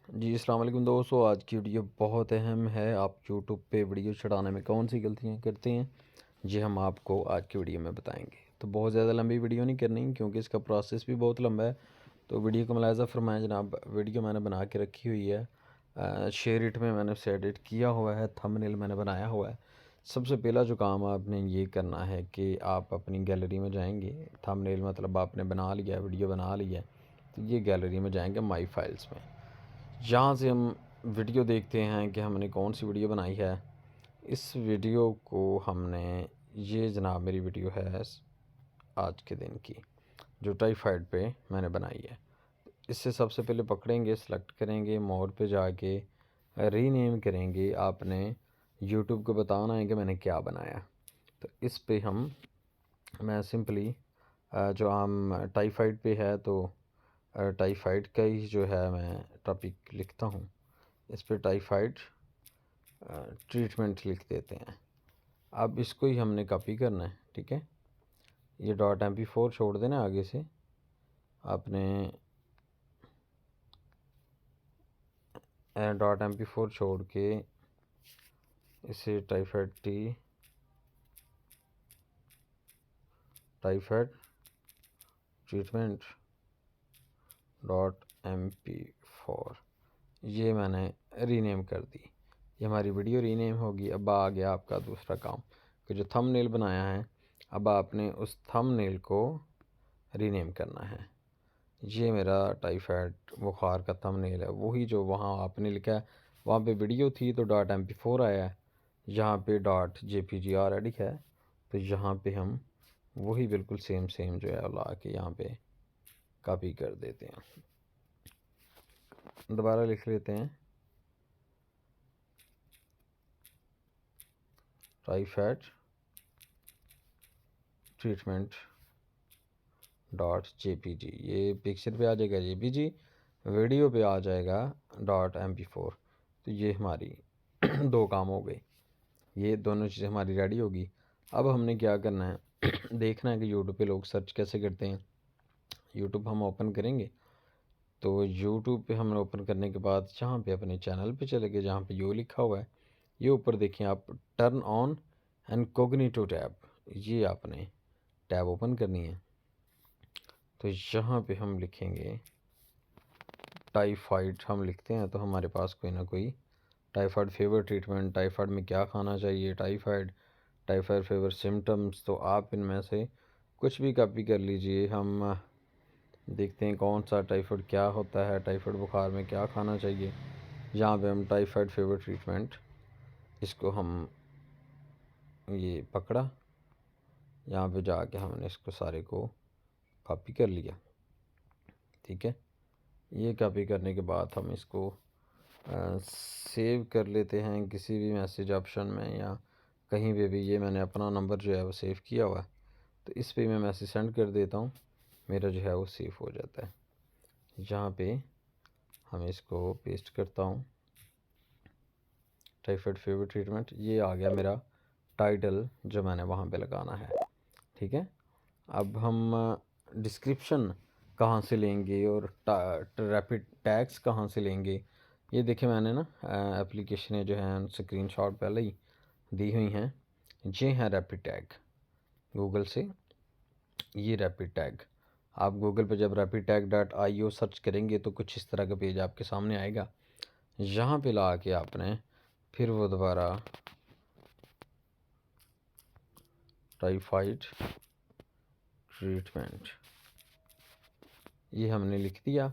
जी अस्सलाम वालेकुम दोस्तों। आज की वीडियो बहुत अहम है। आप यूट्यूब पे वीडियो चढ़ाने में कौन सी गलतियां करते हैं, ये हम आपको आज की वीडियो में बताएंगे। तो बहुत ज़्यादा लंबी वीडियो नहीं करनी क्योंकि इसका प्रोसेस भी बहुत लंबा है। तो वीडियो को मुलाहिज़ा फरमाएं जनाब। वीडियो मैंने बना के रखी हुई है, शेयर इट में मैंने उसे एडिट किया हुआ है, थंबनेल मैंने बनाया हुआ है। सबसे पहला जो काम आपने ये करना है कि आप अपनी गैलरी में जाएंगे। थंबनेल मतलब आपने बना लिया, वीडियो बना लिया, तो ये गैलरी में जाएंगे माई फाइल्स में। यहाँ से हम वीडियो देखते हैं कि हमने कौन सी वीडियो बनाई है। इस वीडियो को हमने, ये जनाब मेरी वीडियो है आज के दिन की, जो टाइफाइड पे मैंने बनाई है। इससे सबसे पहले पकड़ेंगे, सेलेक्ट करेंगे, मोर पे जाके रीनेम करेंगे। आपने यूट्यूब को बताना है कि मैंने क्या बनाया। तो इस पे मैं सिंपली जो आम टाइफाइड पे है, तो टाइफाइड का ही जो है मैं टॉपिक लिखता हूँ। इस पर टाइफाइड ट्रीटमेंट लिख देते हैं। अब इसको ही हमने कॉपी करना है, ठीक है। ये .mp4 छोड़ देना आगे से। आपने .mp4 छोड़ के इसे टाइफाइड ट्रीटमेंट .mp4 ये मैंने रीनेम कर दी। ये हमारी वीडियो रीनेम होगी। अब आ गया आपका दूसरा काम कि जो थंबनेल बनाया है, अब आपने उस थंबनेल को रीनेम करना है। ये मेरा टाइफाइड बुखार का थंबनेल है, वही जो वहाँ आपने लिखा है। वहाँ पे वीडियो थी तो .mp4 आया है, यहाँ पे .jpg ऑलरेडी है। तो यहाँ पे हम वही बिल्कुल सेम सेम जो है ला के यहाँ पे कॉपी कर देते हैं। दोबारा लिख लेते हैं, टाइफाइड ट्रीटमेंट .jpg। ये पिक्चर पे आ जाएगा jpg, वीडियो पे आ जाएगा .mp4। तो ये हमारी दो काम हो गए। ये दोनों चीज़ें हमारी रेडी होगी। अब हमने क्या करना है, देखना है कि यूट्यूब पे लोग सर्च कैसे करते हैं। यूट्यूब हम ओपन करेंगे, तो यूट्यूब पे हमने ओपन करने के बाद जहाँ पे अपने चैनल पे चले गए, जहाँ पे यो लिखा हुआ है, ये ऊपर देखिए आप, टर्न ऑन इनकॉग्निटो टैब, ये आपने टैब ओपन करनी है। तो यहाँ पे हम लिखेंगे टाइफाइड, हम लिखते हैं तो हमारे पास कोई ना कोई टाइफाइड फेवर ट्रीटमेंट, टाइफाइड में क्या खाना चाहिए, टाइफाइड फेवर सिम्टम्स। तो आप इनमें से कुछ भी कॉपी कर लीजिए। हम देखते हैं कौन सा टाइफाइड क्या होता है, टाइफाइड बुखार में क्या खाना चाहिए। यहाँ पे हम टाइफाइड फेवर ट्रीटमेंट, इसको हम ये पकड़ा, यहाँ पे जाके हमने इसको सारे को कॉपी कर लिया, ठीक है। ये कॉपी करने के बाद हम इसको सेव कर लेते हैं किसी भी मैसेज ऑप्शन में या कहीं पे भी। ये मैंने अपना नंबर जो है वो सेव किया हुआ है, तो इस पे मैं मैसेज सेंड कर देता हूँ, मेरा जो है वो सेव हो जाता है। यहाँ पे हम इसको पेस्ट करता हूँ, टाइफाइड फेवर ट्रीटमेंट, ये आ गया मेरा टाइटल जो मैंने वहाँ पे लगाना है, ठीक है। अब हम डिस्क्रिप्शन कहाँ से लेंगे और रैपिड टैग्स कहाँ से लेंगे, ये देखिए मैंने ना एप्लीकेशनें जो हैं स्क्रीनशॉट पहले ही दी हुई हैं। ये हैं रैपिड टैग गूगल से। ये रैपिड टैग आप गूगल पे जब rapidtag.io सर्च करेंगे तो कुछ इस तरह का पेज आपके सामने आएगा। यहाँ पे ला के आपने फिर वो दोबारा टाइफाइड ट्रीटमेंट ये हमने लिख दिया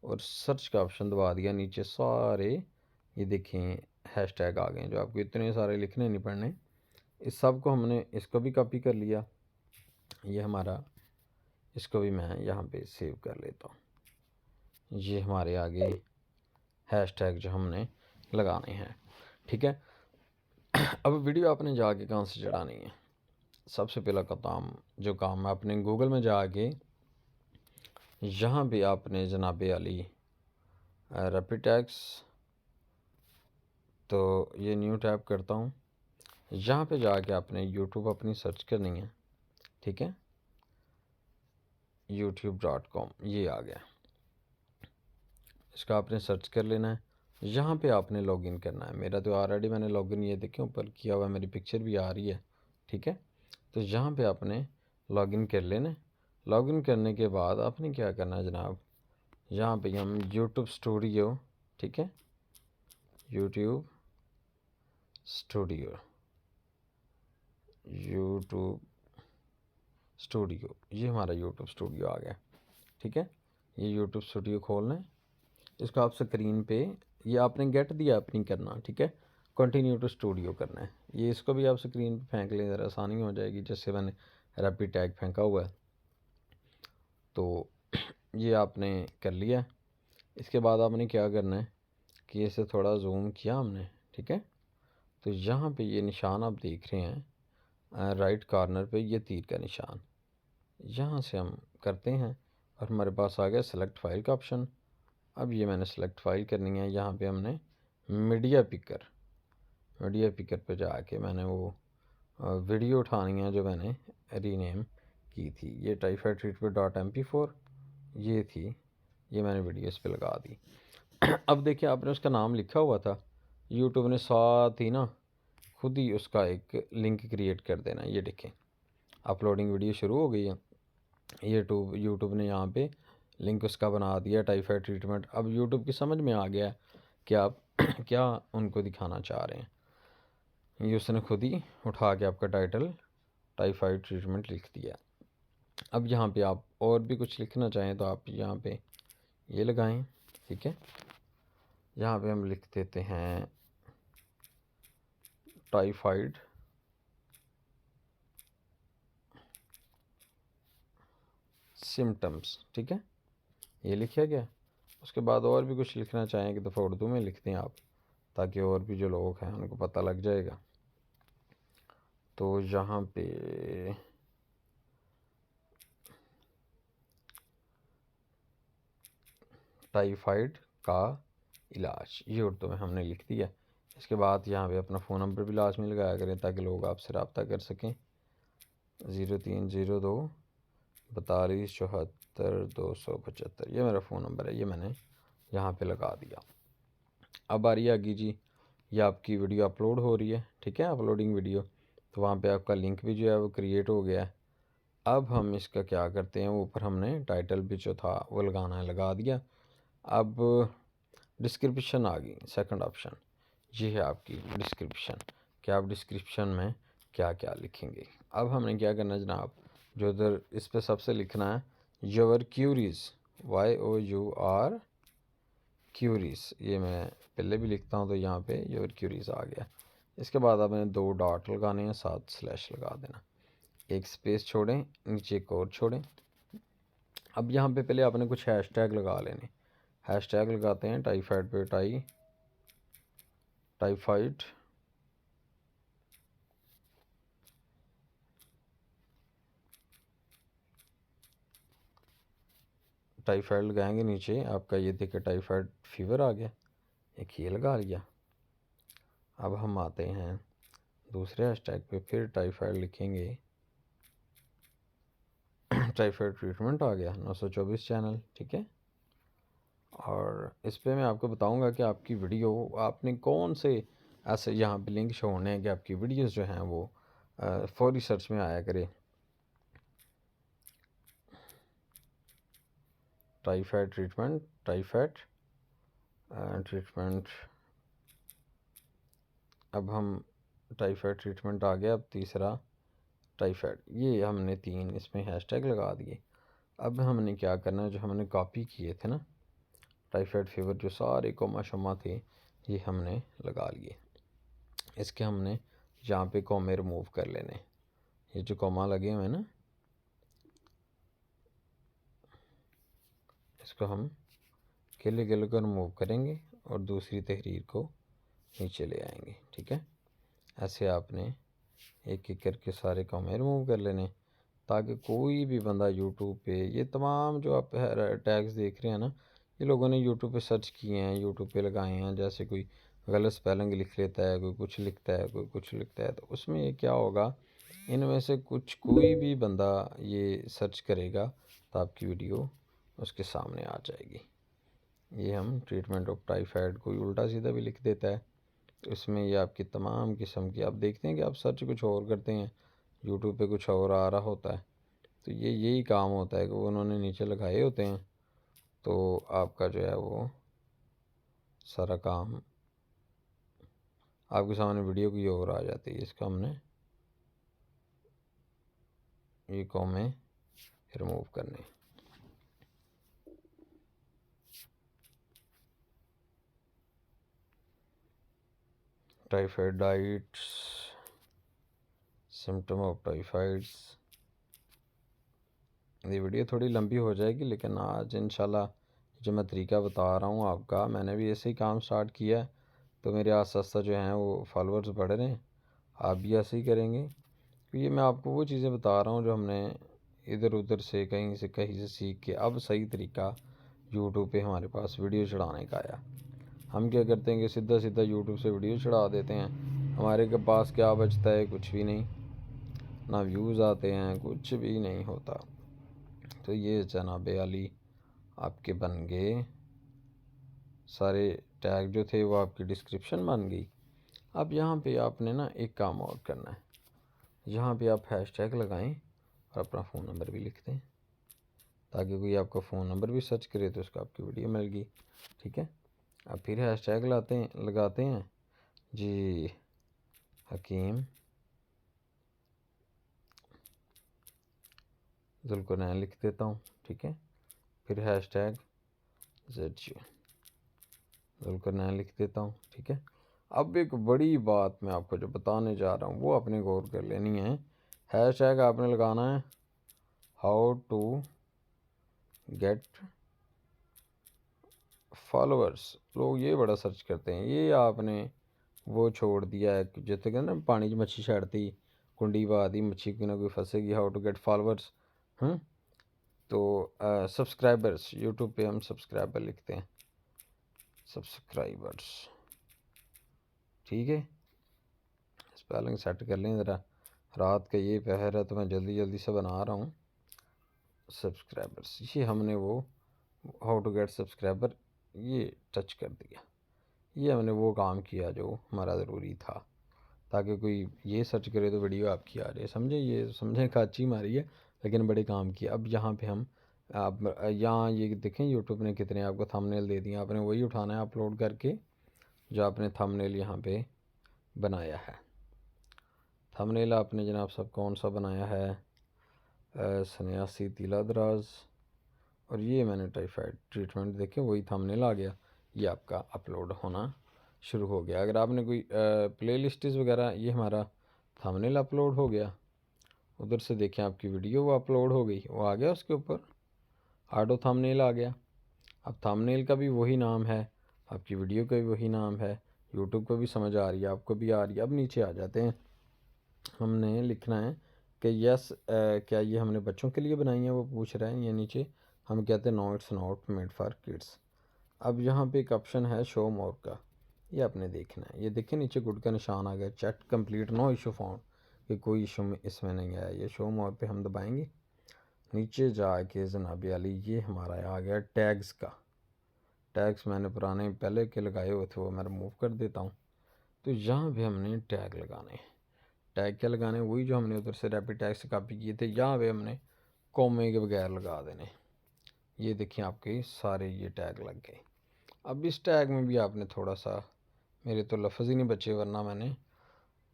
और सर्च का ऑप्शन दबा दिया। नीचे सारे ये देखें हैशटैग आ गए, जो आपको इतने सारे लिखने नहीं पड़ने। इस सब को हमने, इसको भी कॉपी कर लिया, ये हमारा, इसको भी मैं यहाँ पे सेव कर लेता हूँ। ये हमारे आगे हैशटैग जो हमने लगाने हैं, ठीक है। अब वीडियो आपने जाके कहाँ से चढ़ानी है, सबसे पहला जो काम आपने गूगल में जाके यहाँ भी आपने जनाब अली रैपिड टैग्स, तो ये न्यू टैब करता हूँ। यहाँ पे जाके आपने यूट्यूब अपनी सर्च करनी है, ठीक है। youtube.com ये आ गया। इसका आपने सर्च कर लेना है। यहाँ पे आपने लॉगिन करना है। मेरा तो ऑलरेडी मैंने लॉगिन ये देखें ऊपर किया हुआ है, मेरी पिक्चर भी आ रही है, ठीक है। तो यहाँ पे आपने लॉगिन कर लेना है। लॉगिन करने के बाद आपने क्या करना है जनाब, यहाँ पे हम यूट्यूब स्टूडियो, ठीक है, यूट्यूब स्टूडियो, यूट्यूब स्टूडियो, ये हमारा यूट्यूब स्टूडियो आ गया, ठीक है। ये यूट्यूब स्टूडियो खोलना है। इसको आप स्क्रीन पे, ये आपने गेट दिया अपनी करना, ठीक है, कंटिन्यू टू स्टूडियो करना है। ये इसको भी आप स्क्रीन पे फेंक लें, ज़रा आसानी हो जाएगी, जैसे मैंने रैपिड टैग फेंका हुआ है। तो ये आपने कर लिया। इसके बाद आपने क्या करना है कि इसे थोड़ा जूम किया हमने, ठीक है। तो यहाँ पे ये निशान आप देख रहे हैं राइट कॉर्नर पे, ये तीर का निशान, यहाँ से हम करते हैं और हमारे पास आ गया सेलेक्ट फाइल का ऑप्शन। अब ये मैंने सेलेक्ट फाइल करनी है। यहाँ पे हमने मीडिया पिकर पे जाके मैंने वो वीडियो उठानी है जो मैंने रीनेम की थी। ये टाइफाइड ट्रीटमेंट .mp4 ये थी, ये मैंने वीडियो इस पे लगा दी। अब देखिए आपने उसका नाम लिखा हुआ था, यूट्यूब ने साथ ही ना खुद ही उसका एक लिंक क्रिएट कर देना। ये देखें अपलोडिंग वीडियो शुरू हो गई है। यूट्यूब ने यहाँ पे लिंक उसका बना दिया, टाइफाइड ट्रीटमेंट। अब यूट्यूब की समझ में आ गया कि आप क्या उनको दिखाना चाह रहे हैं। ये उसने खुद ही उठा के आपका टाइटल टाइफाइड ट्रीटमेंट लिख दिया। अब यहाँ पे आप और भी कुछ लिखना चाहें तो आप यहाँ पे ये लगाएं, ठीक है। यहाँ पे हम लिख देते हैं टाइफाइड सिम्टम्स, ठीक है, ये लिखा गया। उसके बाद और भी कुछ लिखना चाहें कि दफ़ा उर्दू में लिखते हैं आप, ताकि और भी जो लोग हैं उनको पता लग जाएगा। तो यहाँ पे टाइफाइड का इलाज ये उर्दू में हमने लिख दिया। इसके बाद यहाँ पे अपना फ़ोन नंबर भी लाजमी लगाया करें ताकि लोग आपसे रब्ता कर सकें। 0302 42 74 275 ये मेरा फ़ोन नंबर है, ये मैंने यहाँ पे लगा दिया। अब बारी आ गई जी, ये आपकी वीडियो अपलोड हो रही है, ठीक है, अपलोडिंग वीडियो। तो वहाँ पे आपका लिंक भी जो है वो क्रिएट हो गया है। अब हम इसका क्या करते हैं, ऊपर हमने टाइटल भी जो था वो लगाना है, लगा दिया। अब डिस्क्रिप्शन आ गई, सेकंड ऑप्शन ये है आपकी डिस्क्रिप्शन, कि आप डिस्क्रिप्शन में क्या क्या लिखेंगे। अब हमने क्या करना है जनाब, जो इधर इस पर सबसे लिखना है योर क्यूरीज, YOUR क्यूरीज, ये मैं पहले भी लिखता हूँ तो यहाँ पे योर क्यूरीज आ गया। इसके बाद आपने 2 डॉट लगाने हैं, 7 स्लैश लगा देना, एक स्पेस छोड़ें, नीचे एक और छोड़ें। अब यहाँ पे पहले आपने कुछ हैशटैग लगा लेने। हैशटैग लगाते हैं टाइफाइड पे, टाइफाइड टाइफाइड लगाएंगे, नीचे आपका ये देखिए टाइफाइड फीवर आ गया, एक ये लगा लिया। अब हम आते हैं दूसरे हैशटैग पे, फिर टाइफाइड लिखेंगे, टाइफाइड ट्रीटमेंट आ गया, 924 चैनल, ठीक है। और इस पे मैं आपको बताऊंगा कि आपकी वीडियो आपने कौन से ऐसे यहाँ पे लिंक शो होने हैं कि आपकी वीडियोस जो हैं वो फौरी सर्च में आया करे। टाइफाइड ट्रीटमेंट, अब हम टाइफाइड ट्रीटमेंट आ गया। अब तीसरा टाइफाइड, ये हमने 3 इसमें हैशटैग लगा दिए। अब हमने क्या करना है, जो हमने कॉपी किए थे ना टाइफाइड फीवर, जो सारे कोमा शमा थे ये हमने लगा लिए। इसके हमने यहाँ पे कोमे रिमूव कर लेने, ये जो कोमा लगे हुए हैं ना इसको हम केले केले को रिमूव करेंगे और दूसरी तहरीर को नीचे ले आएंगे, ठीक है। ऐसे आपने एक एक करके सारे कोमे रिमूव कर लेने, ताकि कोई भी बंदा यूट्यूब पे, ये तमाम जो आप टैग्स देख रहे हैं ना, ये लोगों ने यूट्यूब पे सर्च किए हैं, यूट्यूब पे लगाए हैं। जैसे कोई गलत स्पेलिंग लिख लेता है, कोई कुछ लिखता है, कोई कुछ लिखता है, तो उसमें ये क्या होगा, इनमें से कोई भी बंदा ये सर्च करेगा तो आपकी वीडियो उसके सामने आ जाएगी। ये हम ट्रीटमेंट ऑफ टाइफाइड कोई उल्टा सीधा भी लिख देता है, तो इसमें ये आपकी तमाम किस्म की, आप देखते हैं कि आप सर्च कुछ और करते हैं, यूट्यूब पे कुछ और आ रहा होता है, तो ये यही काम होता है कि वो उन्होंने नीचे लगाए होते हैं, तो आपका जो है वो सारा काम आपके सामने वीडियो की और आ जाती है। इसका हमने ये कॉमें रिमूव करने। Typhoid diets, symptom of typhoids. ये वीडियो थोड़ी लंबी हो जाएगी, लेकिन आज इंशाल्लाह जो मैं तरीका बता रहा हूँ आपका, मैंने भी ऐसे ही काम स्टार्ट किया है, तो मेरे आस्ता आस्ता जो हैं वो फॉलोअर्स बढ़ रहे हैं। आप भी ऐसे ही करेंगे, तो ये मैं आपको वो चीज़ें बता रहा हूँ जो हमने इधर उधर से कहीं से सीख के अब सही तरीका यूट्यूब पे हमारे पास वीडियो चढ़ाने का आया। हम क्या करते हैं कि सीधा सीधा यूट्यूब से वीडियो चढ़ा देते हैं, हमारे के पास क्या बचता है, कुछ भी नहीं, ना व्यूज़ आते हैं, कुछ भी नहीं होता। तो ये जनाब अली आपके बन गए, सारे टैग जो थे वो आपकी डिस्क्रिप्शन बन गई। अब यहाँ पे आपने ना एक काम और करना है, यहाँ पे आप हैशटैग लगाएं और अपना फ़ोन नंबर भी लिख दें, ताकि कोई आपका फ़ोन नंबर भी सर्च करे तो उसको आपकी वीडियो मिल गई। ठीक है, अब फिर हैशटैग लगाते हैं जी हकीम ज़ुल्करनैन लिख देता हूँ। ठीक है, फिर हैशटैग ZG ज़ुल्करनैन लिख देता हूँ। ठीक है, अब एक बड़ी बात मैं आपको जो बताने जा रहा हूँ वो आपने गौर कर लेनी है। हैशटैग आपने लगाना है हाउ टू गेट फॉलोअर्स। लोग ये बड़ा सर्च करते हैं, ये आपने वो छोड़ दिया है जैसे कहते ना पानी च मच्छी छड़ती कुंडी पा दी, मच्छी कोई ना कोई फंसेगी। हाउ टू गेट फॉलोअर्स, तो सब्सक्राइबर्स, यूट्यूब पे हम सब्सक्राइबर लिखते हैं, सब्सक्राइबर्स। ठीक है, स्पेलिंग सेट कर लें ज़रा, रात का ये पहर है तो मैं जल्दी जल्दी से बना रहा हूँ। सब्सक्राइबर्स, ये हमने वो हाउ टू गेट सब्सक्राइबर ये टच कर दिया, ये हमने वो काम किया जो हमारा ज़रूरी था, ताकि कोई ये सर्च करे तो वीडियो आपकी आ जाए। समझे, ये समझे काची मारी है, लेकिन बड़े काम किया। अब यहाँ पे हम आप यहाँ ये देखें यूट्यूब ने कितने आपको थंबनेल दे दिए, आपने वही उठाना है अपलोड करके जो आपने थंबनेल यहाँ पे बनाया है। थंबनेल आपने जनाब सब कौन सा बनाया है, सन्यासी तिला दराज, और ये मैंने टाइफाइड ट्रीटमेंट, देखें वही थंबनेल आ गया, ये आपका अपलोड होना शुरू हो गया। अगर आपने कोई प्ले लिस्ट्स वगैरह, ये हमारा थंबनेल अपलोड हो गया, उधर से देखें आपकी वीडियो वो अपलोड हो गई, वो आ गया उसके ऊपर ऑटो थंबनेल आ गया। अब थंबनेल का भी वही नाम है, आपकी वीडियो का भी वही नाम है, यूट्यूब को भी समझ आ रही है, आपको भी आ रही है। अब नीचे आ जाते हैं, हमने लिखना है कि यस क्या ये हमने बच्चों के लिए बनाई है, वो पूछ रहे हैं। ये नीचे हम कहते हैं no it's not made for kids. अब यहाँ पे एक ऑप्शन है शो मोर का, ये आपने देखना है। ये देखिए नीचे गुड का निशान आ गया, chat complete no issue found, कि कोई इशू इसमें नहीं आया। ये शो मोर पे हम दबाएंगे, नीचे जाके जनाब अली ये हमारा आ गया टैग्स का। टैग्स मैंने पुराने पहले के लगाए हुए थे, वो मैं रिमूव कर देता हूँ। तो यहाँ पे हमने टैग लगाने हैं। टैग क्या लगाने, वही जो हमने उधर से रैपिड टैग से कॉपी किए थे, यहाँ पे हमने कॉमे के बगैर लगा देने। ये देखिए आपके सारे ये टैग लग गए। अब इस टैग में भी आपने थोड़ा सा, मेरे तो लफ्ज़ ही नहीं बचे वरना मैंने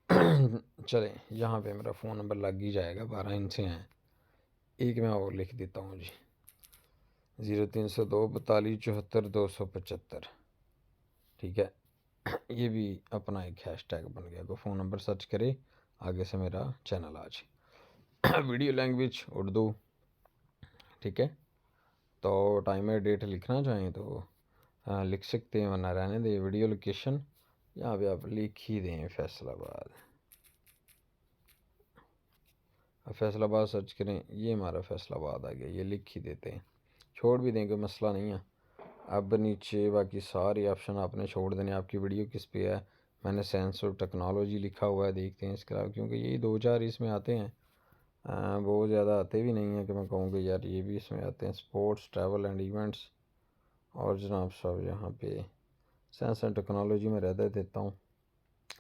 चलें, यहाँ पे मेरा फ़ोन नंबर लग ही जाएगा, 12 इनसे हैं, एक मैं और लिख देता हूँ जी, 0302 42 74 275। ठीक है, ये भी अपना एक हैशटैग बन गया, को फ़ोन नंबर सर्च करे आगे से मेरा चैनल आ जाए। Video language Urdu. ठीक है, तो टाइमर डेट लिखना चाहें तो लिख सकते हैं, वरना रहने दें। वीडियो लोकेशन यहाँ पे आप लिख ही दें फैसलाबाद, फैसलाबाद सर्च करें, ये हमारा फैसलाबाद आ गया, ये लिख ही देते हैं, छोड़ भी दें, कोई मसला नहीं है। अब नीचे बाकी सारे ऑप्शन आपने छोड़ देने, आपकी वीडियो किस पे है। मैंने साइंस और टेक्नोलॉजी लिखा हुआ है, देखते हैं इसके अलावा, क्योंकि यही 2-4 इसमें आते हैं, बहुत ज़्यादा आते भी नहीं हैं कि मैं कहूँ कि यार ये भी इसमें आते हैं। स्पोर्ट्स, ट्रैवल एंड इवेंट्स, और जनाब साहब यहाँ पे साइंस एंड टेक्नोलॉजी में रहता देता हूँ।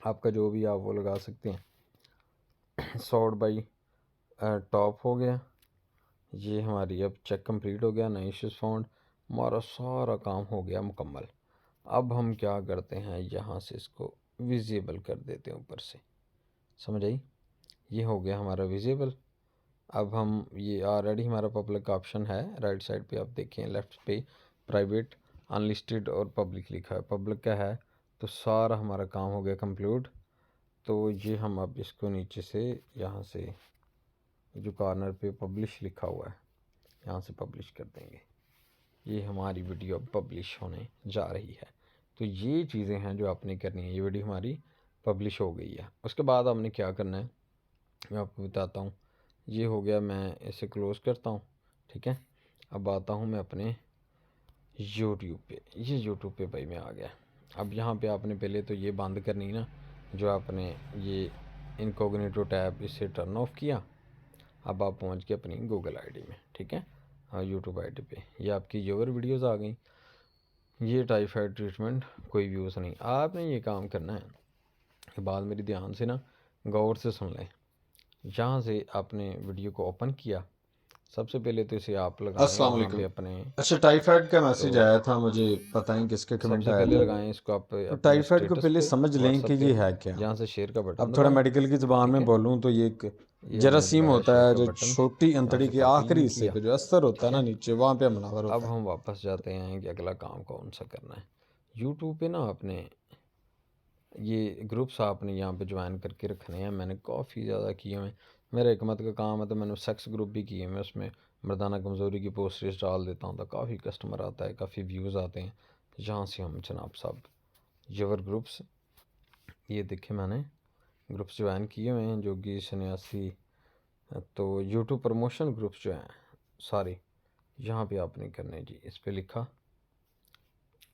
आपका जो भी आप वो लगा सकते हैं। सॉर्ट बाई टॉप हो गया, ये हमारी अब चेक कंप्लीट हो गया, नई इश्यूज फाउंड, हमारा सारा काम हो गया मुकम्मल। अब हम क्या करते हैं, यहाँ से इसको विजिबल कर देते हैं ऊपर से, समझ आई। ये हो गया हमारा विजिबल। अब हम ये ऑलरेडी हमारा पब्लिक ऑप्शन है, राइट साइड पे आप देखें, लेफ्ट पे प्राइवेट, अनलिस्टेड और पब्लिक लिखा है। पब्लिक का है तो सारा हमारा काम हो गया कंप्लीट। तो ये हम अब इसको नीचे से यहाँ से जो कॉर्नर पे पब्लिश लिखा हुआ है यहाँ से पब्लिश कर देंगे। ये हमारी वीडियो अब पब्लिश होने जा रही है। तो ये चीज़ें हैं जो आपने करनी है। ये वीडियो हमारी पब्लिश हो गई है। उसके बाद आपने क्या करना है मैं आपको बताता हूँ। ये हो गया, मैं इसे क्लोज़ करता हूँ, ठीक है। अब आता हूँ मैं अपने यूट्यूब पे। ये यूट्यूब पे भाई मैं आ गया। अब यहाँ पे आपने पहले तो ये बंद करनी ना, जो आपने ये इनकॉग्निटो टैब इसे टर्न ऑफ किया। अब आप पहुँच गए अपनी गूगल आईडी में, ठीक है, हाँ यूट्यूब आईडी पे। ये आपकी योर वीडियोज़ आ गई। ये टाइफाइड ट्रीटमेंट कोई व्यूज़ नहीं। आपने ये काम करना है, ये बात मेरी ध्यान से ना गौर से सुन लें। यहाँ से आपने वीडियो को ओपन किया, सबसे पहले तो इसे आप लगाएं अस्सलाम वहाँ पे वालेकुम। अपने, अच्छा, टाइफाइड का मैसेज तो आया था, मुझे पता नहीं किसके कमेंट सबसे आया पहले था। लगाएं इसको आप तो अपने टाइफाइड को स्टेटस पहले पे समझ लें कि व्हाट्सएप पे, ये है क्या। जहाँ से शेयर का बटन अब थोड़ा दबाएं, मेडिकल की ज़ुबान ठीक में है। बोलूँ तो ये एक ये हमने जरासीम दबाया होता शेयर है का जो बटन, छोटी यहाँ अंतड़ी से के कॉपी आखिरी लिंक हिस्से किया, पे जो अस्तर होता है ठीक ना है। नीचे, वहाँ पे हमलावर अब होता है। हम वापस जाते हैं कि अगला काम कौन सा करना है। यूट्यूब पे ना आपने ये ग्रुप्स आपने यहाँ पे ज्वाइन करके रखने हैं। मैंने काफ़ी ज़्यादा किए हैं। मेरा हिकमत का काम है तो मैंने सेक्स ग्रुप भी किए हैं। मैं उसमें मर्दाना कमज़ोरी की पोस्टर्स डाल देता हूँ तो काफ़ी कस्टमर आता है, काफ़ी व्यूज़ आते हैं। यहाँ से हम जनाब साहब योर ग्रुप्स, ये देखे मैंने ग्रुप्स ज्वाइन किए हुए हैं जो कि 89। तो यूट्यूब प्रमोशन ग्रुप्स जो हैं सारे, यहाँ पे आपने करने जी, इस पे लिखा,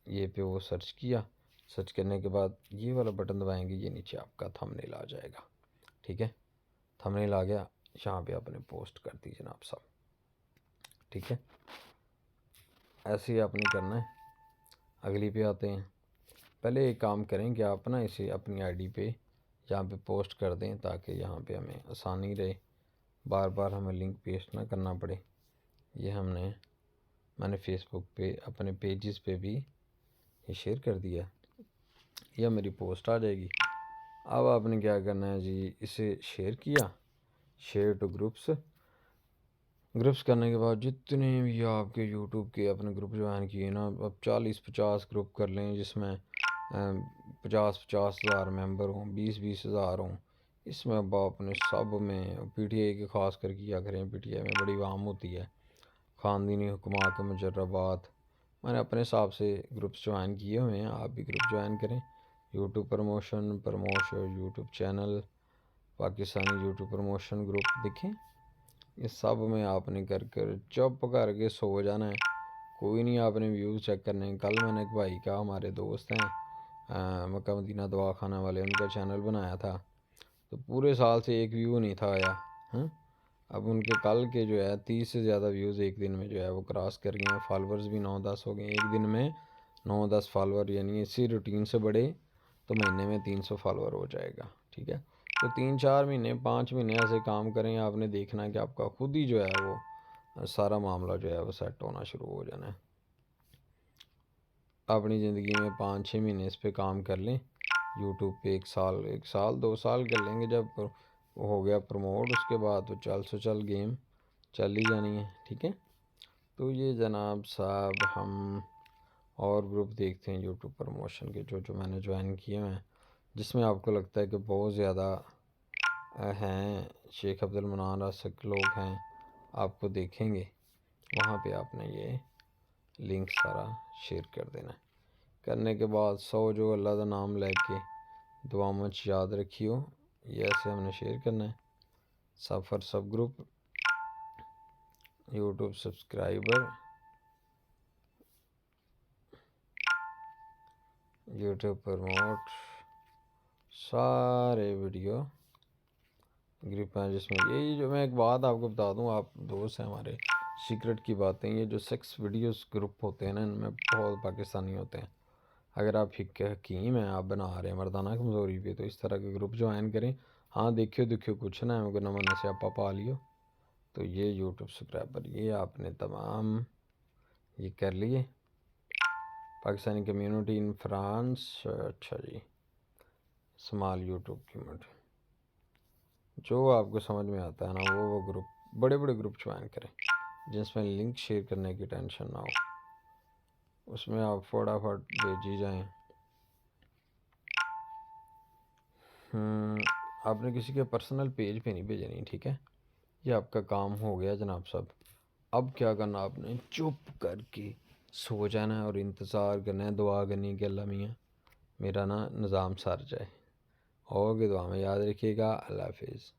ये पे वो सर्च किया। सर्च करने के बाद ये वाला बटन दबाएंगे, ये नीचे आपका थंबनेल आ जाएगा, ठीक है। थंबनेल आ गया, यहाँ पे आपने पोस्ट कर दी जनाब साहब, ठीक है। ऐसे ही आपने करना है। अगली पे आते हैं। पहले एक काम करें कि आप ना इसे अपनी आईडी पे यहाँ पे पोस्ट कर दें ताकि यहाँ पे हमें आसानी रहे, बार बार हमें लिंक पेस्ट ना करना पड़े। ये मैंने फेसबुक पे अपने पेजेस पे भी ये शेयर कर दिया, यह मेरी पोस्ट आ जाएगी। अब आपने क्या करना है जी, इसे शेयर किया, शेयर टू ग्रुप्स। ग्रुप्स करने के बाद जितने भी आपके यूट्यूब के अपने ग्रुप ज्वाइन किए ना, अब 40-50 ग्रुप कर लें जिसमें 50-50 हज़ार मेंबर हों, 20-20 हज़ार हों। इसमें अब आपने सब में पीटीआई के ख़ास कर किया करें। पीटीआई में बड़ी आम होती है ख़ानदानी हुक्मा के मुजर्रबात। मैंने अपने हिसाब से ग्रुप्स ज्वाइन किए हुए हैं, आप भी ग्रुप ज्वाइन करें। YouTube promotion YouTube channel, Pakistani YouTube promotion group देखें। ये सब में आपने कर कर चुप करके सो जाना है। कोई नहीं आपने व्यूज़ चेक करने। कल मैंने एक भाई का, हमारे दोस्त हैं मक्का मदीना दवाखाना वाले, उनका चैनल बनाया था तो पूरे साल से एक व्यू नहीं था आया। हाँ, अब उनके कल के जो है 30 से ज़्यादा व्यूज़ एक दिन में जो है वो क्रॉस कर गए हैं। फॉलोअर्स भी 9-10 हो गए एक दिन में। 9-10 फॉलोअर, यानी इसी रूटीन से बढ़े तो महीने में 300 फॉलोअर हो जाएगा, ठीक है। तो 3-4 महीने 5 महीने ऐसे काम करें, आपने देखना है कि आपका खुद ही जो है वो सारा मामला जो है वो सेट होना शुरू हो जाना है। अपनी ज़िंदगी में 5-6 महीने इस पर काम कर लें, यूट्यूब पे 1 साल 2 साल कर लेंगे। जब वो हो गया प्रमोट, उसके बाद तो चल गेम चल ही जानी है, ठीक है। तो ये जनाब साहब हम और ग्रुप देखते हैं यूट्यूब प्रमोशन के जो जो मैंने ज्वाइन किए हैं, जिसमें आपको लगता है कि बहुत ज़्यादा हैं, शेख अब्दुल मनान आसिक लोग हैं, आपको देखेंगे। वहाँ पे आपने ये लिंक सारा शेयर कर देना है। करने के बाद जो अल्लाह का नाम लेके दुआ में याद रखियो, ये ऐसे हमने शेयर करना है। सफ़र सब group, YouTube subscriber, YouTube promote, सारे वीडियो ग्रुप हैं जिसमें यही। जो मैं एक बात आपको बता दूं, आप दोस्त हैं हमारे सीक्रेट की बातें, ये जो सेक्स वीडियोस ग्रुप होते हैं ना, इनमें बहुत पाकिस्तानी होते हैं। अगर आप हकीम हैं, आप बना रहे हैं मर्दाना कमज़ोरी पे, तो इस तरह के ग्रुप ज्वाइन करें। हाँ देखियो देखियो कुछ ना है, नमन से आपा पा लियो। तो ये यूट्यूब सब्सक्राइबर ये आपने तमाम ये कर लिए। पाकिस्तानी कम्युनिटी इन फ्रांस, अच्छा जी, स्मॉल यूट्यूब कम्युनिटी, जो आपको समझ में आता है ना वो ग्रुप, बड़े बड़े ग्रुप ज्वाइन करें जिसमें लिंक शेयर करने की टेंशन ना हो, उसमें आप फटाफट भेजी जाएं। आपने किसी के पर्सनल पेज पे नहीं भेजनी, ठीक है। ये आपका काम हो गया जनाब साहब। अब क्या करना, आपने चुप करके सो जाना है और इंतज़ार करना है, दुआ करनी कि अल्लाह मियाँ मेरा ना निज़ाम सर जाए। ओके, दुआ में याद रखिएगा। अल्लाह हाफिज़।